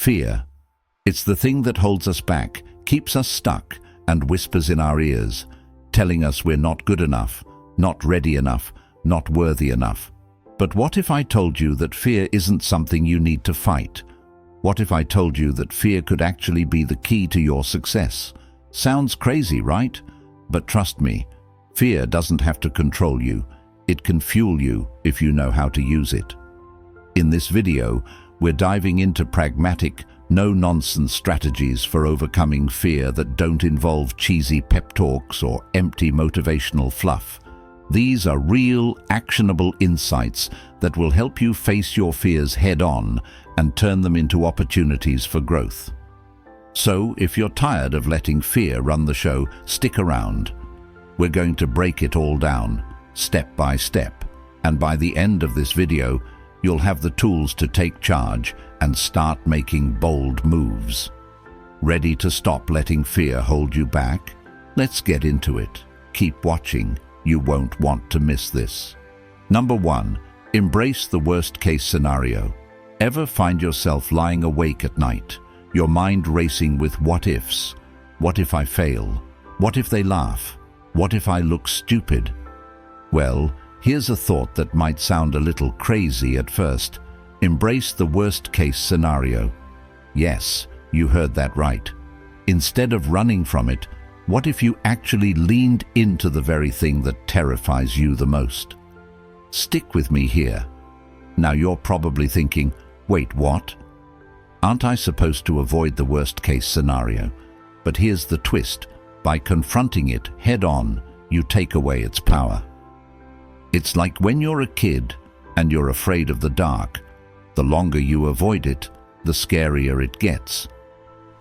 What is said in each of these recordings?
Fear. It's the thing that holds us back, keeps us stuck, and whispers in our ears, telling us we're not good enough, not ready enough, not worthy enough. But what if I told you that fear isn't something you need to fight? What if I told you that fear could actually be the key to your success? Sounds crazy, right? But trust me, fear doesn't have to control you. It can fuel you if you know how to use it. In this video, we're diving into pragmatic, no-nonsense strategies for overcoming fear that don't involve cheesy pep talks or empty motivational fluff. These are real, actionable insights that will help you face your fears head-on and turn them into opportunities for growth. So, if you're tired of letting fear run the show, stick around. We're going to break it all down, step by step, and by the end of this video, you'll have the tools to take charge and start making bold moves. Ready to stop letting fear hold you back? Let's get into it. Keep watching. You won't want to miss this. Number 1. Embrace the worst-case scenario. Ever find yourself lying awake at night, your mind racing with what-ifs? What if I fail? What if they laugh? What if I look stupid? Well, here's a thought that might sound a little crazy at first. Embrace the worst-case scenario. Yes, you heard that right. Instead of running from it, what if you actually leaned into the very thing that terrifies you the most? Stick with me here. Now you're probably thinking, wait, what? Aren't I supposed to avoid the worst-case scenario? But here's the twist. By confronting it head-on, you take away its power. It's like when you're a kid and you're afraid of the dark. The longer you avoid it, the scarier it gets.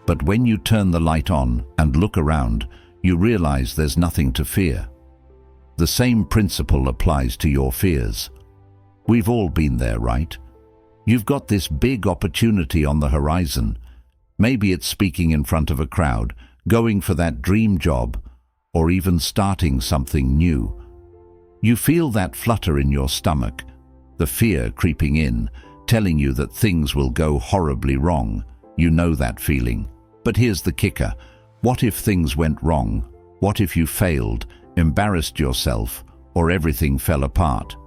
But when you turn the light on and look around, you realize there's nothing to fear. The same principle applies to your fears. We've all been there, right? You've got this big opportunity on the horizon. Maybe it's speaking in front of a crowd, going for that dream job, or even starting something new. You feel that flutter in your stomach, the fear creeping in, telling you that things will go horribly wrong. You know that feeling. But here's the kicker. What if things went wrong? What if you failed, embarrassed yourself, or everything fell apart?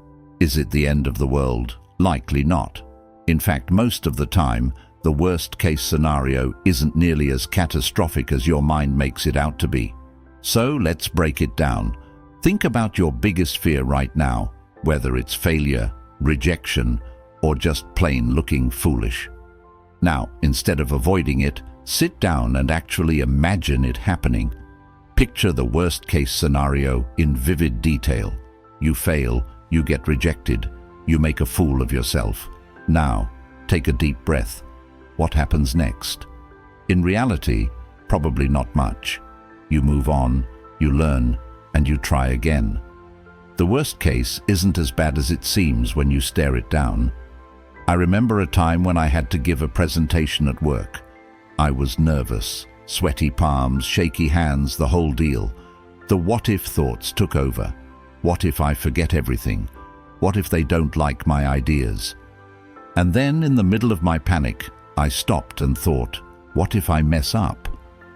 Is it the end of the world? Likely not. In fact, most of the time, the worst-case scenario isn't nearly as catastrophic as your mind makes it out to be. So let's break it down. Think about your biggest fear right now, whether it's failure, rejection, or just plain looking foolish. Now, instead of avoiding it, sit down and actually imagine it happening. Picture the worst-case scenario in vivid detail. You fail, you get rejected, you make a fool of yourself. Now, take a deep breath. What happens next? In reality, probably not much. You move on, you learn, and you try again. The worst case isn't as bad as it seems when you stare it down. I remember a time when I had to give a presentation at work. I was nervous, sweaty palms, shaky hands, the whole deal. The what-if thoughts took over. What if I forget everything? What if they don't like my ideas? And then, in the middle of my panic, I stopped and thought, what if I mess up?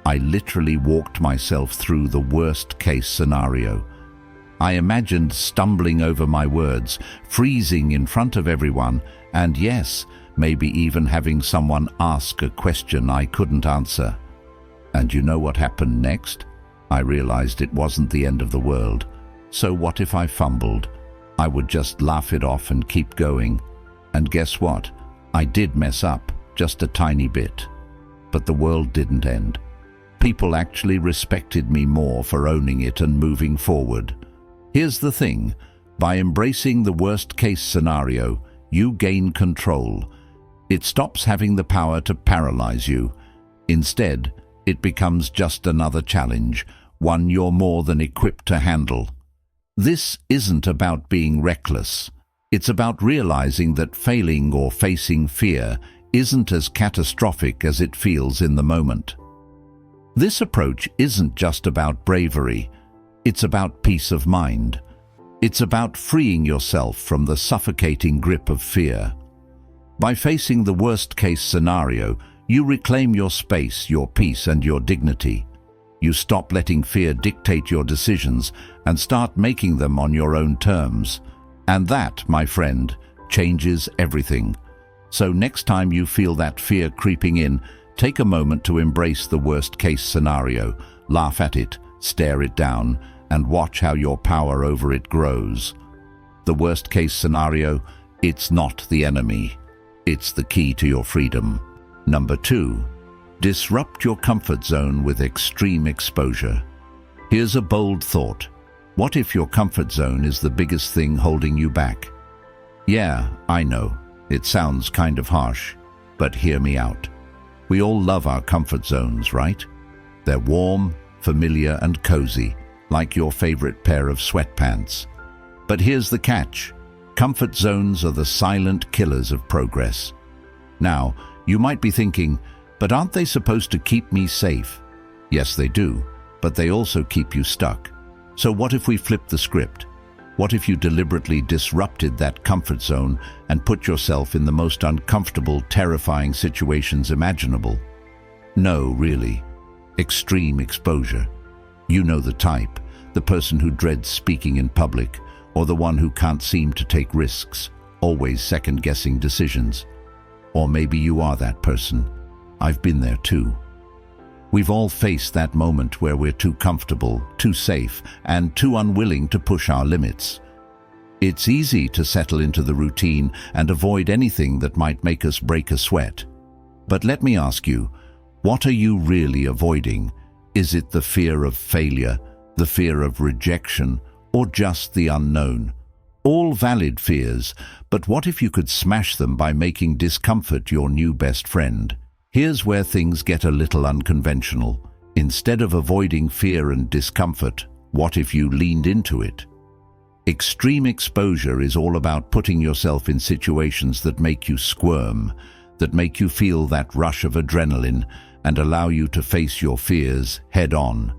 I literally walked myself through the worst-case scenario. I imagined stumbling over my words, freezing in front of everyone, and yes, maybe even having someone ask a question I couldn't answer. And you know what happened next? I realized it wasn't the end of the world. So what if I fumbled? I would just laugh it off and keep going. And guess what? I did mess up, just a tiny bit. But the world didn't end. People actually respected me more for owning it and moving forward. Here's the thing. By embracing the worst-case scenario, you gain control. It stops having the power to paralyze you. Instead, it becomes just another challenge, one you're more than equipped to handle. This isn't about being reckless. It's about realizing that failing or facing fear isn't as catastrophic as it feels in the moment. This approach isn't just about bravery. It's about peace of mind. It's about freeing yourself from the suffocating grip of fear. By facing the worst-case scenario, You reclaim your space, your peace, and your dignity. You stop letting fear dictate your decisions and start making them on your own terms. And that, my friend, changes everything. So next time you feel that fear creeping in, take a moment to embrace the worst-case scenario, laugh at it, stare it down, and watch how your power over it grows. The worst-case scenario, it's not the enemy. It's the key to your freedom. Number 2, disrupt your comfort zone with extreme exposure. Here's a bold thought. What if your comfort zone is the biggest thing holding you back? Yeah, I know, it sounds kind of harsh, but hear me out. We all love our comfort zones, right? They're warm, familiar, and cozy, like your favorite pair of sweatpants. But here's the catch. Comfort zones are the silent killers of progress. Now, you might be thinking, but aren't they supposed to keep me safe? Yes, they do, but they also keep you stuck. So what if we flip the script? What if you deliberately disrupted that comfort zone and put yourself in the most uncomfortable, terrifying situations imaginable? No, really. Extreme exposure. You know the type, the person who dreads speaking in public, or the one who can't seem to take risks, always second-guessing decisions. Or maybe you are that person. I've been there too. We've all faced that moment where we're too comfortable, too safe, and too unwilling to push our limits. It's easy to settle into the routine and avoid anything that might make us break a sweat. But let me ask you, what are you really avoiding? Is it the fear of failure, the fear of rejection, or just the unknown? All valid fears, but what if you could smash them by making discomfort your new best friend? Here's where things get a little unconventional. Instead of avoiding fear and discomfort, what if you leaned into it? Extreme exposure is all about putting yourself in situations that make you squirm, that make you feel that rush of adrenaline and allow you to face your fears head on.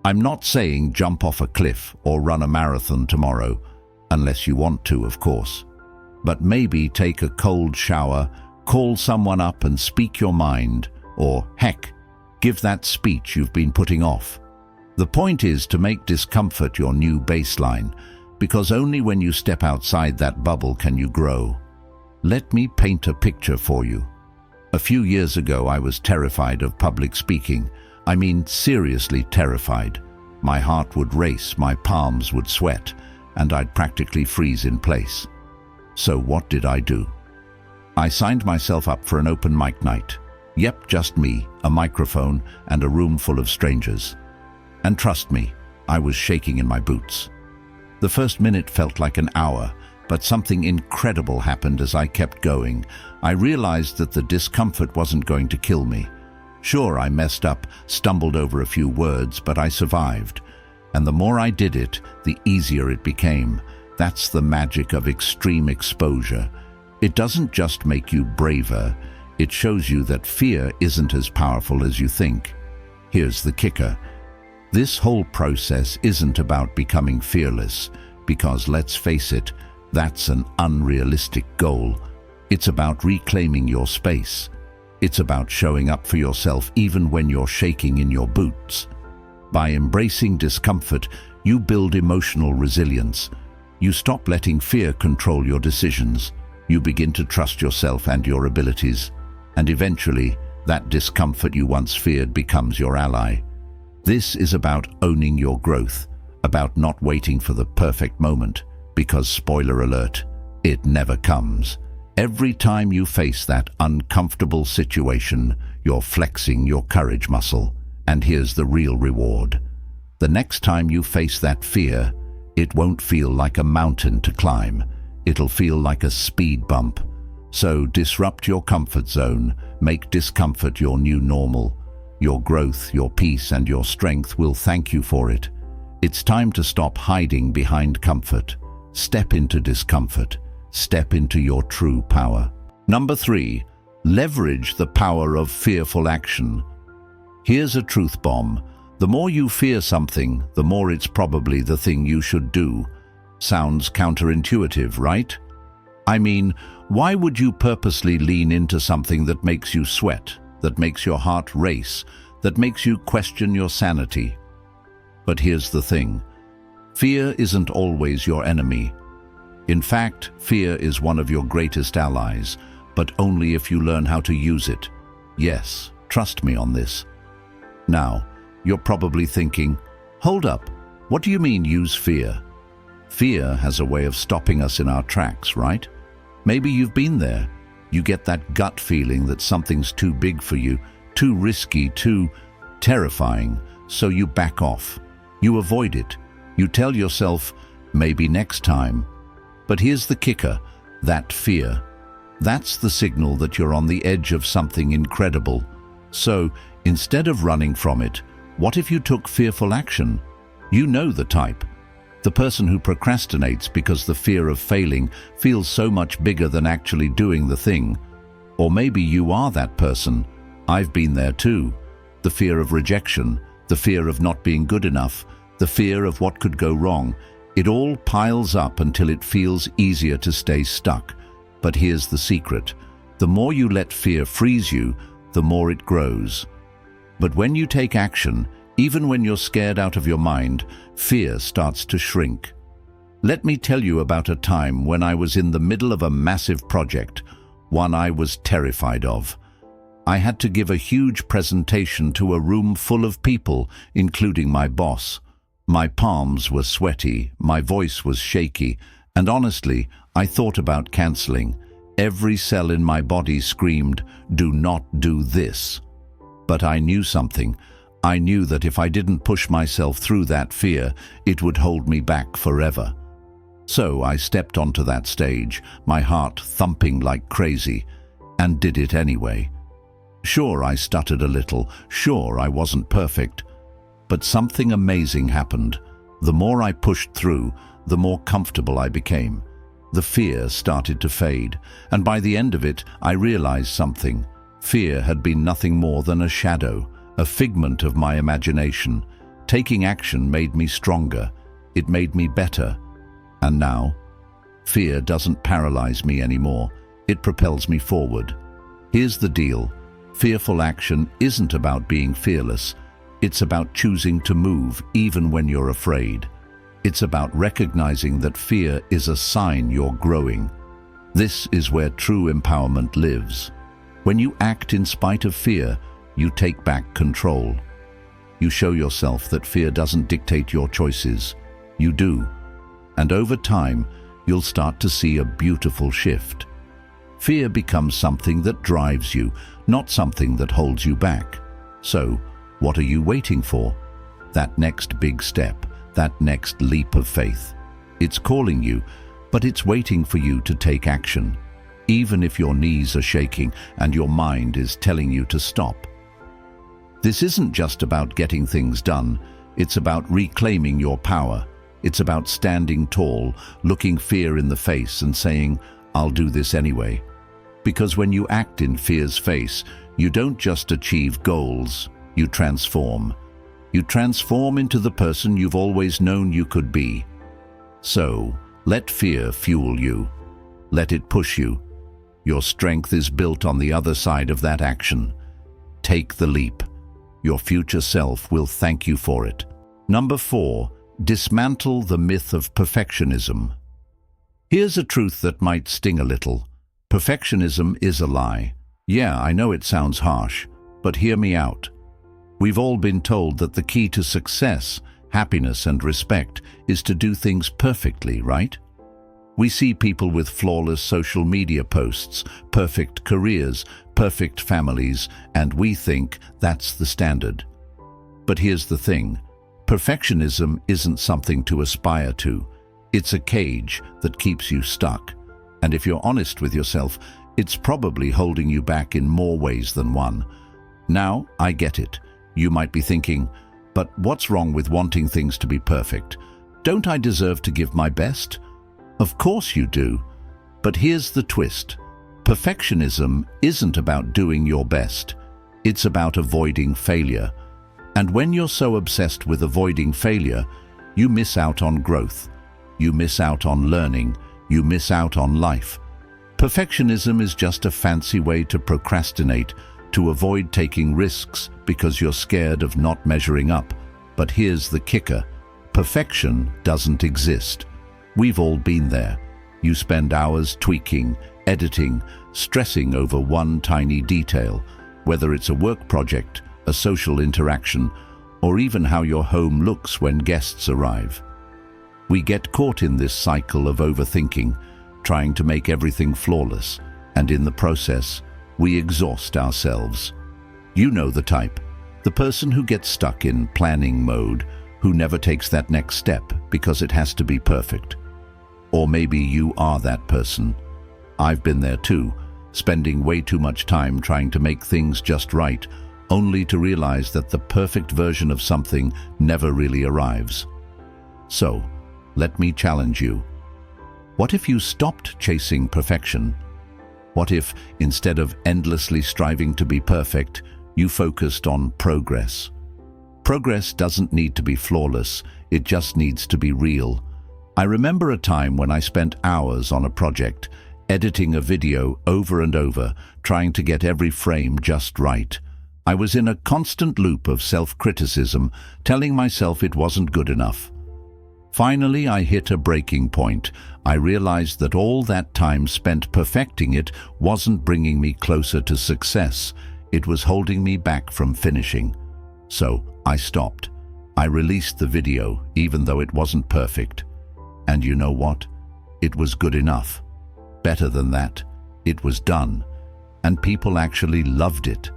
I'm not saying jump off a cliff or run a marathon tomorrow, unless you want to, of course. But maybe take a cold shower, call someone up and speak your mind, or heck, give that speech you've been putting off. The point is to make discomfort your new baseline, because only when you step outside that bubble can you grow. Let me paint a picture for you. A few years ago, I was terrified of public speaking. I mean, seriously terrified. My heart would race, my palms would sweat, and I'd practically freeze in place. So what did I do? I signed myself up for an open mic night. Yep, just me, a microphone, and a room full of strangers. And trust me, I was shaking in my boots. The first minute felt like an hour, but something incredible happened as I kept going. I realized that the discomfort wasn't going to kill me. Sure, I messed up, stumbled over a few words, but I survived. And the more I did it, the easier it became. That's the magic of extreme exposure. It doesn't just make you braver, it shows you that fear isn't as powerful as you think. Here's the kicker. This whole process isn't about becoming fearless, because let's face it, that's an unrealistic goal. It's about reclaiming your space. It's about showing up for yourself even when you're shaking in your boots. By embracing discomfort, you build emotional resilience. You stop letting fear control your decisions. You begin to trust yourself and your abilities. And eventually, that discomfort you once feared becomes your ally. This is about owning your growth, about not waiting for the perfect moment, because spoiler alert, it never comes. Every time you face that uncomfortable situation, you're flexing your courage muscle. And here's the real reward. The next time you face that fear, it won't feel like a mountain to climb. It'll feel like a speed bump. So disrupt your comfort zone, make discomfort your new normal. Your growth, your peace, and your strength will thank you for it. It's time to stop hiding behind comfort. Step into discomfort. Step into your true power. Number 3, leverage the power of fearful action. Here's a truth bomb. The more you fear something, the more it's probably the thing you should do. Sounds counterintuitive, right? I mean, why would you purposely lean into something that makes you sweat, that makes your heart race, that makes you question your sanity. But here's the thing. Fear isn't always your enemy. In fact, fear is one of your greatest allies, but only if you learn how to use it. Yes, trust me on this. Now, you're probably thinking, hold up, what do you mean use fear? Fear has a way of stopping us in our tracks, right? Maybe you've been there. You get that gut feeling that something's too big for you, too risky, too terrifying, so you back off. You avoid it. You tell yourself, maybe next time. But here's the kicker, that fear. That's the signal that you're on the edge of something incredible. So, instead of running from it, what if you took fearful action? You know the type. The person who procrastinates because the fear of failing feels so much bigger than actually doing the thing. Or maybe you are that person. I've been there too. The fear of rejection, the fear of not being good enough, the fear of what could go wrong. It all piles up until it feels easier to stay stuck. But here's the secret. The more you let fear freeze you, the more it grows. But when you take action, even when you're scared out of your mind, fear starts to shrink. Let me tell you about a time when I was in the middle of a massive project, one I was terrified of. I had to give a huge presentation to a room full of people, including my boss. My palms were sweaty, my voice was shaky, and honestly, I thought about canceling. Every cell in my body screamed, "Do not do this." But I knew something. I knew that if I didn't push myself through that fear, it would hold me back forever. So I stepped onto that stage, my heart thumping like crazy, and did it anyway. Sure, I stuttered a little. Sure, I wasn't perfect. But something amazing happened. The more I pushed through, the more comfortable I became. The fear started to fade, and by the end of it, I realized something. Fear had been nothing more than a shadow, a figment of my imagination. Taking action made me stronger. It made me better. And now, fear doesn't paralyze me anymore. It propels me forward. Here's the deal. Fearful action isn't about being fearless. It's about choosing to move even when you're afraid. It's about recognizing that fear is a sign you're growing. This is where true empowerment lives. When you act in spite of fear, you take back control. You show yourself that fear doesn't dictate your choices. You do. And over time, you'll start to see a beautiful shift. Fear becomes something that drives you, not something that holds you back. So, what are you waiting for? That next big step, that next leap of faith. It's calling you, but it's waiting for you to take action, even if your knees are shaking and your mind is telling you to stop. This isn't just about getting things done. It's about reclaiming your power. It's about standing tall, looking fear in the face and saying, "I'll do this anyway." Because when you act in fear's face, you don't just achieve goals, you transform. You transform into the person you've always known you could be. So, let fear fuel you. Let it push you. Your strength is built on the other side of that action. Take the leap. Your future self will thank you for it. Number 4, dismantle the myth of perfectionism. Here's a truth that might sting a little. Perfectionism is a lie. Yeah, I know it sounds harsh, but hear me out. We've all been told that the key to success, happiness, and respect is to do things perfectly, right? We see people with flawless social media posts, perfect careers, perfect families, and we think that's the standard. But here's the thing. Perfectionism isn't something to aspire to. It's a cage that keeps you stuck. And if you're honest with yourself, it's probably holding you back in more ways than one. Now, I get it. You might be thinking, but what's wrong with wanting things to be perfect? Don't I deserve to give my best? Of course you do. But here's the twist. Perfectionism isn't about doing your best. It's about avoiding failure. And when you're so obsessed with avoiding failure, you miss out on growth. You miss out on learning. You miss out on life. Perfectionism is just a fancy way to procrastinate, to avoid taking risks because you're scared of not measuring up. But here's the kicker. Perfection doesn't exist. We've all been there. You spend hours tweaking, editing, stressing over one tiny detail, whether it's a work project, a social interaction, or even how your home looks when guests arrive. We get caught in this cycle of overthinking, trying to make everything flawless, and in the process, we exhaust ourselves. You know the type, the person who gets stuck in planning mode, who never takes that next step because it has to be perfect. Or maybe you are that person. I've been there too, spending way too much time trying to make things just right, only to realize that the perfect version of something never really arrives. So, let me challenge you. What if you stopped chasing perfection? What if, instead of endlessly striving to be perfect, you focused on progress? Progress doesn't need to be flawless, it just needs to be real. I remember a time when I spent hours on a project, editing a video over and over, trying to get every frame just right. I was in a constant loop of self-criticism, telling myself it wasn't good enough. Finally, I hit a breaking point. I realized that all that time spent perfecting it wasn't bringing me closer to success. It was holding me back from finishing. So, I stopped. I released the video, even though it wasn't perfect. And you know what? It was good enough. Better than that, it was done. And people actually loved it.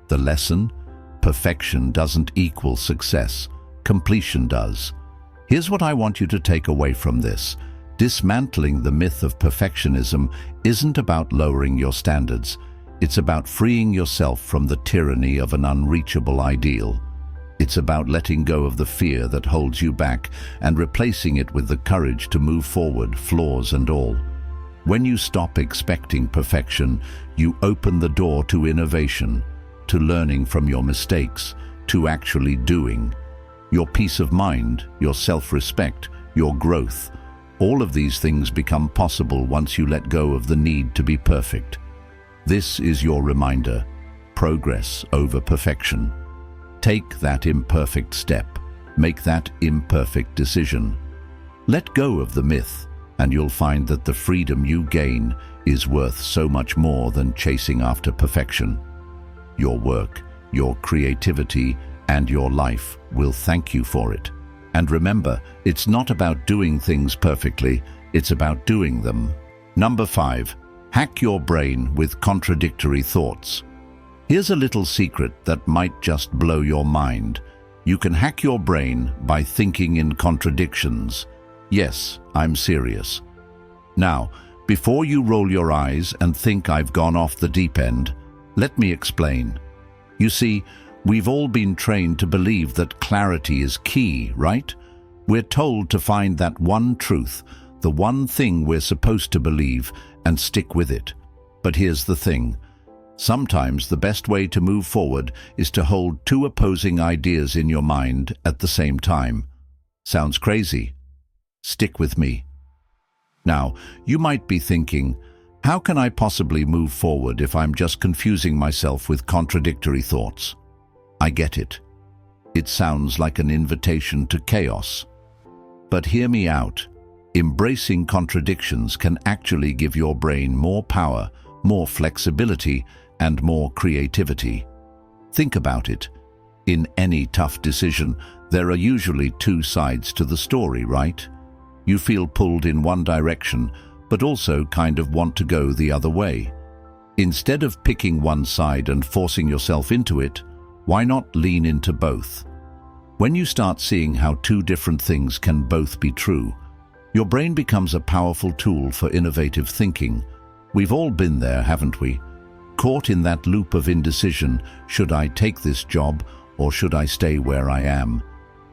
The lesson? Perfection doesn't equal success. Completion does. Here's what I want you to take away from this. Dismantling the myth of perfectionism isn't about lowering your standards. It's about freeing yourself from the tyranny of an unreachable ideal. It's about letting go of the fear that holds you back and replacing it with the courage to move forward, flaws and all. When you stop expecting perfection, you open the door to innovation, to learning from your mistakes, to actually doing. Your peace of mind, your self-respect, your growth, all of these things become possible once you let go of the need to be perfect. This is your reminder: progress over perfection. Take that imperfect step, make that imperfect decision. Let go of the myth, and you'll find that the freedom you gain is worth so much more than chasing after perfection. Your work, your creativity, and your life will thank you for it. And remember, it's not about doing things perfectly, it's about doing them. Number 5, hack your brain with contradictory thoughts. Here's a little secret that might just blow your mind. You can hack your brain by thinking in contradictions. Yes, I'm serious. Now, before you roll your eyes and think I've gone off the deep end, let me explain. You see, we've all been trained to believe that clarity is key, right? We're told to find that one truth, the one thing we're supposed to believe, and stick with it. But here's the thing. Sometimes the best way to move forward is to hold two opposing ideas in your mind at the same time. Sounds crazy? Stick with me. Now, you might be thinking, how can I possibly move forward if I'm just confusing myself with contradictory thoughts? I get it. It sounds like an invitation to chaos. But hear me out. Embracing contradictions can actually give your brain more power, more flexibility, and more creativity. Think about it. In any tough decision, there are usually two sides to the story, right? You feel pulled in one direction, but also kind of want to go the other way. Instead of picking one side and forcing yourself into it, why not lean into both? When you start seeing how two different things can both be true, your brain becomes a powerful tool for innovative thinking. We've all been there, haven't we? Caught in that loop of indecision. Should I take this job, or should I stay where I am?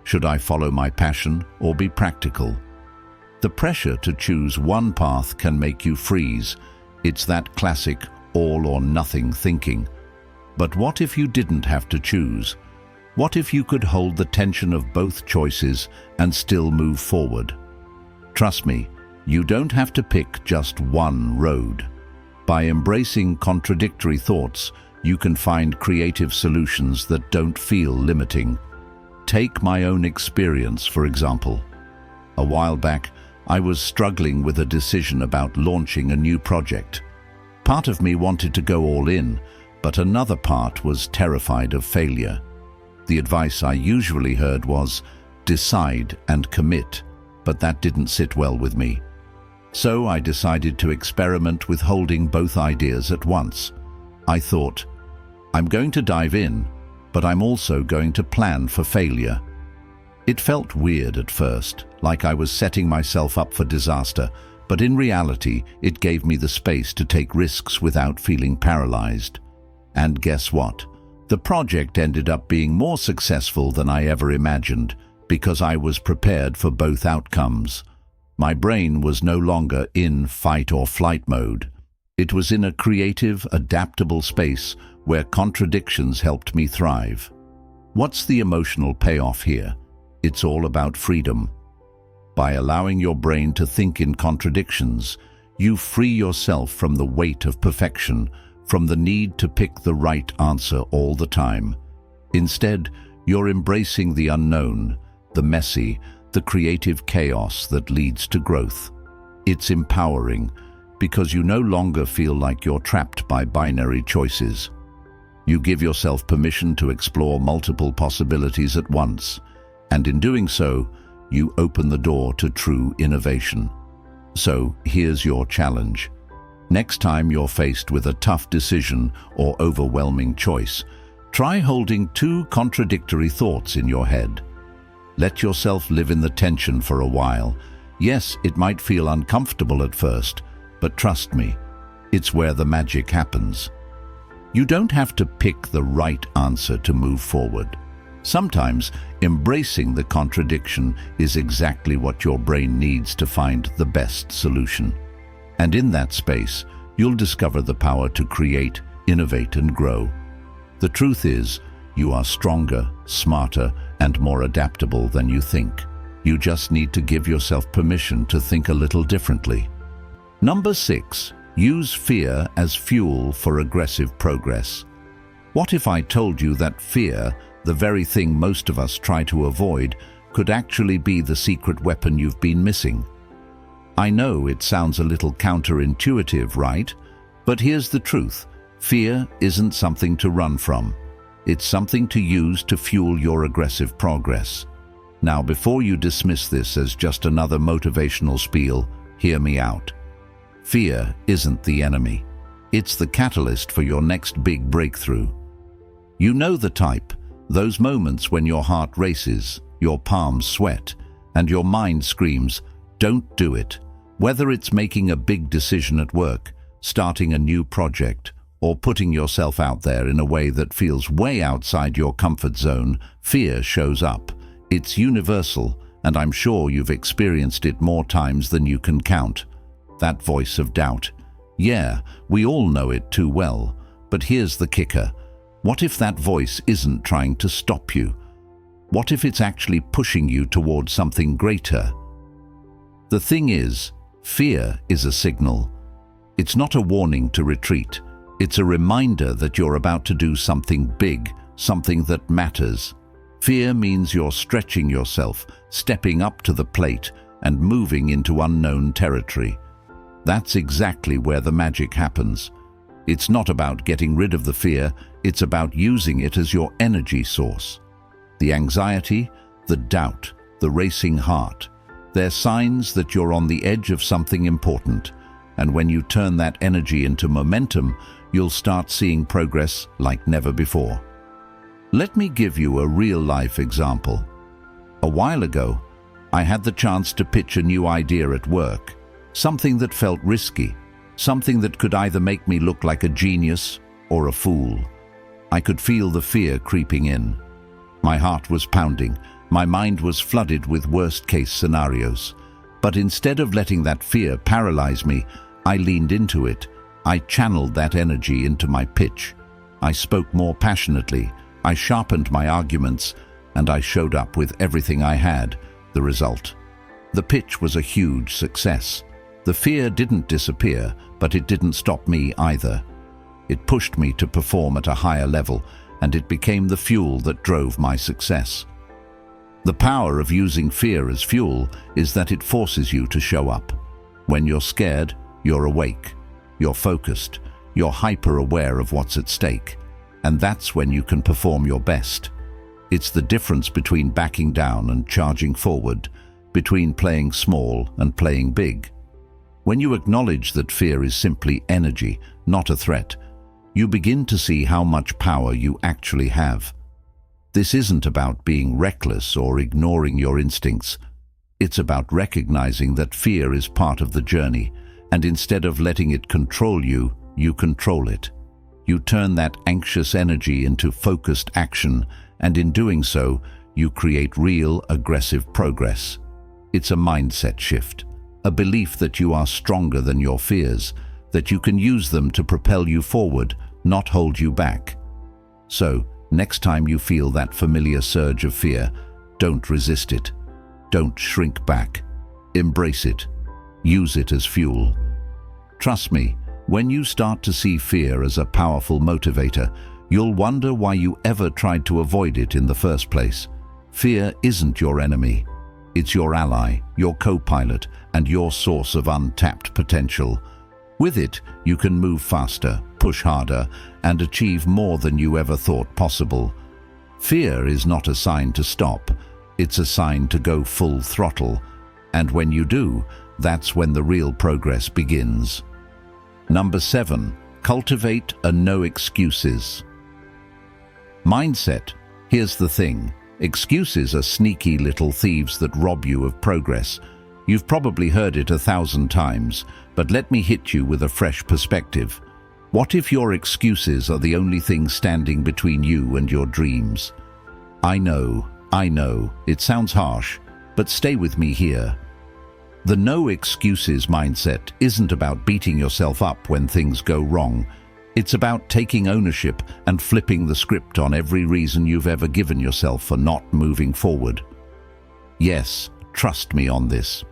Should I follow my passion or be practical? The pressure to choose one path can make you freeze. It's that classic all or nothing thinking. But what if you didn't have to choose? What if you could hold the tension of both choices and still move forward? Trust me, you don't have to pick just one road. By embracing contradictory thoughts, you can find creative solutions that don't feel limiting. Take my own experience, for example. A while back, I was struggling with a decision about launching a new project. Part of me wanted to go all in, but another part was terrified of failure. The advice I usually heard was, decide and commit, but that didn't sit well with me. So I decided to experiment with holding both ideas at once. I thought, I'm going to dive in, but I'm also going to plan for failure. It felt weird at first, like I was setting myself up for disaster, but in reality, it gave me the space to take risks without feeling paralyzed. And guess what? The project ended up being more successful than I ever imagined, because I was prepared for both outcomes. My brain was no longer in fight or flight mode. It was in a creative, adaptable space where contradictions helped me thrive. What's the emotional payoff here? It's all about freedom. By allowing your brain to think in contradictions, you free yourself from the weight of perfection, from the need to pick the right answer all the time. Instead, you're embracing the unknown, the messy, the creative chaos that leads to growth. It's empowering because you no longer feel like you're trapped by binary choices. You give yourself permission to explore multiple possibilities at once, and in doing so, you open the door to true innovation. So, here's your challenge. Next time you're faced with a tough decision or overwhelming choice, try holding two contradictory thoughts in your head. Let yourself live in the tension for a while. Yes, it might feel uncomfortable at first, but trust me, it's where the magic happens. You don't have to pick the right answer to move forward. Sometimes, embracing the contradiction is exactly what your brain needs to find the best solution. And in that space, you'll discover the power to create, innovate, and grow. The truth is, you are stronger, smarter, and more adaptable than you think. You just need to give yourself permission to think a little differently. Number 6. Use fear as fuel for aggressive progress. What if I told you that fear, the very thing most of us try to avoid, could actually be the secret weapon you've been missing? I know it sounds a little counterintuitive, right? But here's the truth. Fear isn't something to run from. It's something to use to fuel your aggressive progress. Now, before you dismiss this as just another motivational spiel, hear me out. Fear isn't the enemy. It's the catalyst for your next big breakthrough. You know the type, those moments when your heart races, your palms sweat, and your mind screams, "Don't do it." Whether it's making a big decision at work, starting a new project, or putting yourself out there in a way that feels way outside your comfort zone, fear shows up. It's universal, and I'm sure you've experienced it more times than you can count. That voice of doubt. Yeah, we all know it too well. But here's the kicker. What if that voice isn't trying to stop you? What if it's actually pushing you towards something greater? The thing is, fear is a signal. It's not a warning to retreat. It's a reminder that you're about to do something big, something that matters. Fear means you're stretching yourself, stepping up to the plate, and moving into unknown territory. That's exactly where the magic happens. It's not about getting rid of the fear, it's about using it as your energy source. The anxiety, the doubt, the racing heart, they're signs that you're on the edge of something important. And when you turn that energy into momentum, you'll start seeing progress like never before. Let me give you a real-life example. A while ago, I had the chance to pitch a new idea at work, something that felt risky, something that could either make me look like a genius or a fool. I could feel the fear creeping in. My heart was pounding, my mind was flooded with worst-case scenarios. But instead of letting that fear paralyze me, I leaned into it. I channeled that energy into my pitch. I spoke more passionately, I sharpened my arguments, and I showed up with everything I had. The result. The pitch was a huge success. The fear didn't disappear, but it didn't stop me either. It pushed me to perform at a higher level, and it became the fuel that drove my success. The power of using fear as fuel is that it forces you to show up. When you're scared, you're awake, you're focused, you're hyper-aware of what's at stake, and that's when you can perform your best. It's the difference between backing down and charging forward, between playing small and playing big. When you acknowledge that fear is simply energy, not a threat, you begin to see how much power you actually have. This isn't about being reckless or ignoring your instincts. It's about recognizing that fear is part of the journey, and instead of letting it control you, you control it. You turn that anxious energy into focused action, and in doing so, you create real, aggressive progress. It's a mindset shift, a belief that you are stronger than your fears, that you can use them to propel you forward, not hold you back. So, next time you feel that familiar surge of fear, don't resist it. Don't shrink back. Embrace it. Use it as fuel. Trust me, when you start to see fear as a powerful motivator, you'll wonder why you ever tried to avoid it in the first place. Fear isn't your enemy. It's your ally, your co-pilot, and your source of untapped potential. With it, you can move faster, push harder, and achieve more than you ever thought possible. Fear is not a sign to stop. It's a sign to go full throttle. And when you do, that's when the real progress begins. Number 7, cultivate a no excuses mindset. Here's the thing. Excuses are sneaky little thieves that rob you of progress. You've probably heard it 1,000 times, but let me hit you with a fresh perspective. What if your excuses are the only thing standing between you and your dreams? I know, it sounds harsh, but stay with me here. The no excuses mindset isn't about beating yourself up when things go wrong. It's about taking ownership and flipping the script on every reason you've ever given yourself for not moving forward. Yes, trust me on this.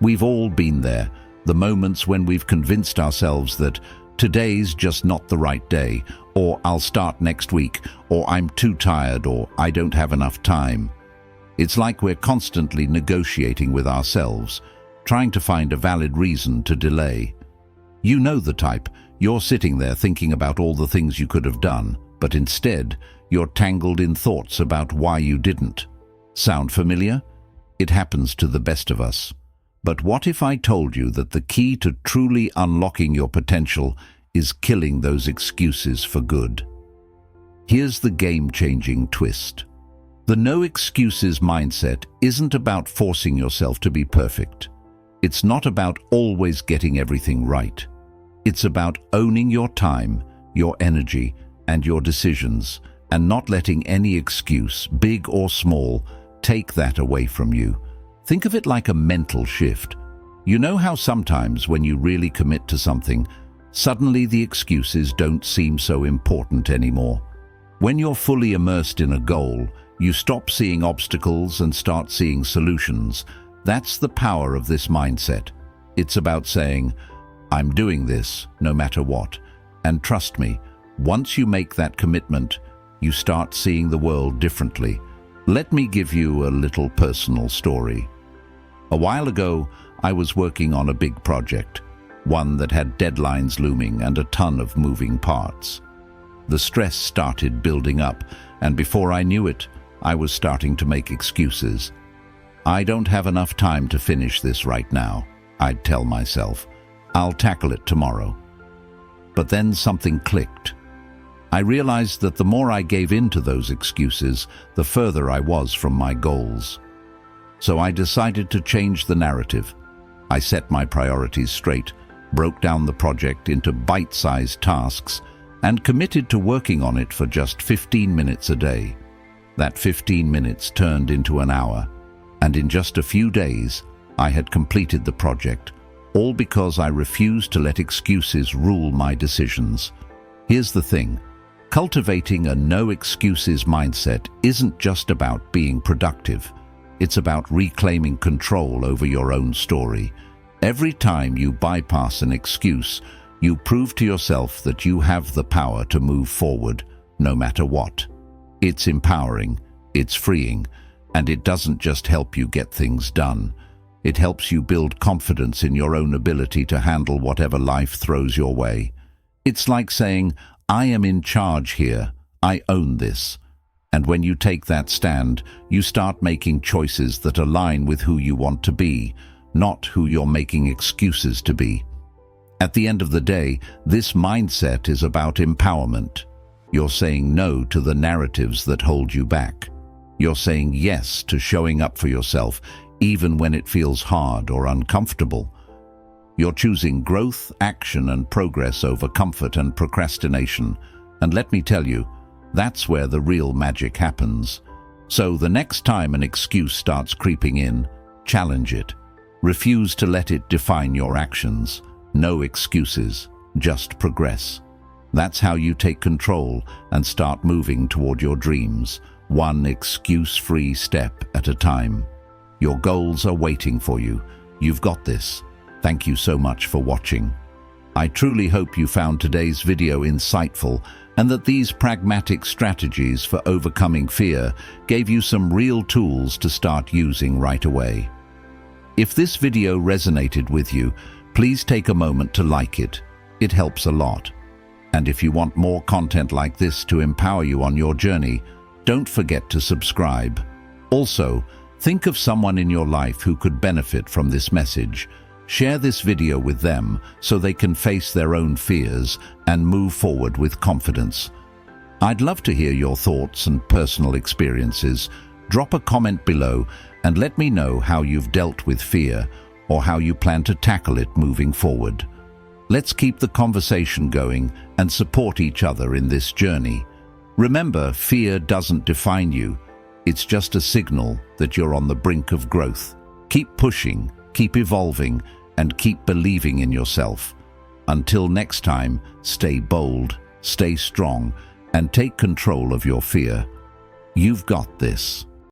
We've all been there, the moments when we've convinced ourselves that today's just not the right day, or I'll start next week, or I'm too tired, or I don't have enough time. It's like we're constantly negotiating with ourselves, trying to find a valid reason to delay. You know the type. You're sitting there thinking about all the things you could have done, but instead, you're tangled in thoughts about why you didn't. Sound familiar? It happens to the best of us. But what if I told you that the key to truly unlocking your potential is killing those excuses for good? Here's the game-changing twist. The no excuses mindset isn't about forcing yourself to be perfect. It's not about always getting everything right. It's about owning your time, your energy, and your decisions, and not letting any excuse, big or small, take that away from you. Think of it like a mental shift. You know how sometimes when you really commit to something, suddenly the excuses don't seem so important anymore. When you're fully immersed in a goal, you stop seeing obstacles and start seeing solutions. That's the power of this mindset. It's about saying, I'm doing this no matter what. And trust me, once you make that commitment, you start seeing the world differently. Let me give you a little personal story. A while ago, I was working on a big project, one that had deadlines looming and a ton of moving parts. The stress started building up, and before I knew it, I was starting to make excuses. I don't have enough time to finish this right now, I'd tell myself. I'll tackle it tomorrow. But then something clicked. I realized that the more I gave in to those excuses, the further I was from my goals. So I decided to change the narrative. I set my priorities straight, broke down the project into bite-sized tasks, and committed to working on it for just 15 minutes a day. That 15 minutes turned into an hour, and in just a few days, I had completed the project, all because I refused to let excuses rule my decisions. Here's the thing. Cultivating a no-excuses mindset isn't just about being productive. It's about reclaiming control over your own story. Every time you bypass an excuse, You prove to yourself that you have the power to move forward, no matter what. It's empowering, it's freeing, and it doesn't just help you get things done. It helps you build confidence in your own ability to handle whatever life throws your way. It's like saying, I am in charge here, I own this. And when you take that stand, you start making choices that align with who you want to be, not who you're making excuses to be. At the end of the day, this mindset is about empowerment. You're saying no to the narratives that hold you back. You're saying yes to showing up for yourself, even when it feels hard or uncomfortable. You're choosing growth, action, and progress over comfort and procrastination. And let me tell you, that's where the real magic happens. So the next time an excuse starts creeping in, challenge it. Refuse to let it define your actions. No excuses, just progress. That's how you take control and start moving toward your dreams, one excuse-free step at a time. Your goals are waiting for you. You've got this. Thank you so much for watching. I truly hope you found today's video insightful and that these pragmatic strategies for overcoming fear gave you some real tools to start using right away. If this video resonated with you, please take a moment to like it. It helps a lot. And if you want more content like this to empower you on your journey, don't forget to subscribe. Also, think of someone in your life who could benefit from this message. Share this video with them so they can face their own fears and move forward with confidence. I'd love to hear your thoughts and personal experiences. Drop a comment below and let me know how you've dealt with fear or how you plan to tackle it moving forward. Let's keep the conversation going and support each other in this journey. Remember, fear doesn't define you. It's just a signal that you're on the brink of growth. Keep pushing, keep evolving, and keep believing in yourself. Until next time, stay bold, stay strong, and take control of your fear. You've got this.